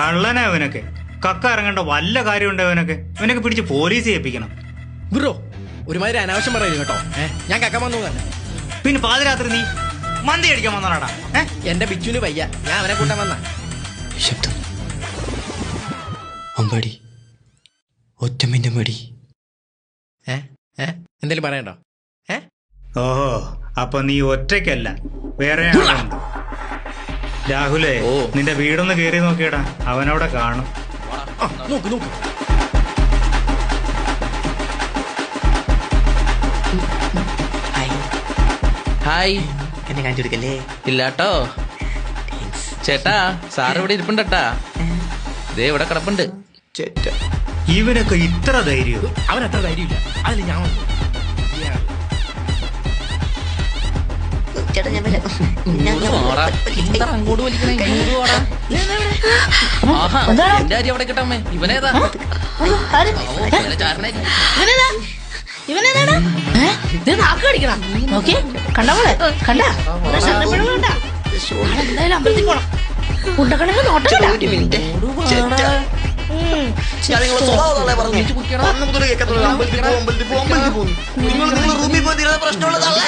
കള്ളനാ അവനൊക്കെ. കക്ക ഇറങ്ങേണ്ട വല്ല കാര്യമുണ്ടോ അവനൊക്കെ? അവനൊക്കെ പിടിച്ച് പോലീസ് ഏൽപ്പിക്കണം. ബ്രോ ഒരുമാതിരി അനാവശ്യം പറയുന്നു കേട്ടോ. ഞാൻ കക്കാൻ വന്നു തന്നെ. പിന്നെ പാതിരാത്രി നീ മന്തി അടിക്കാൻ വന്നാടാ? എന്റെ ബിച്ചുവിന് വയ്യ, ഞാൻ അവനെ കൂട്ടാൻ വന്ന. ശബ്ദം അമ്പാടി ഒറ്റമിന്റെ മടി. എന്തേലും പറയണ്ടോ? ഓഹോ, അപ്പൊ നീ ഒറ്റയ്ക്കല്ല, വേറെ ആളുണ്ട്. രാഹുലേ, നിന്റെ വീടൊന്ന് കേറി നോക്കിയടാ, അവനവിടെ കാണും. നോക്ക് നോക്ക്. ഹായ്, എന്നെ കാണിച്ചു കൊടുക്കല്ലേ? ഇല്ലാട്ടോ ചേട്ടാ, സാറ് ഇവിടെ ഇരിപ്പുണ്ടട്ടാ. ദേ ഇവിടെ കിടപ്പുണ്ട്. ഇവനൊക്കെ ഇത്ര ധൈര്യം? അവൻ അത്ര ധൈര്യമില്ല, അതിൽ ഞാൻ വന്നു. അങ്ങോട്ട് വലിക്കണേ. എന്റെ അരി അവിടെ കിട്ടമ്മേ. ഇവനേതാ? അമ്പലത്തിൽ പോണം. ഉണ്ടക്കണെങ്കിൽ നോട്ടം. പ്രശ്നമുള്ളതല്ലേ?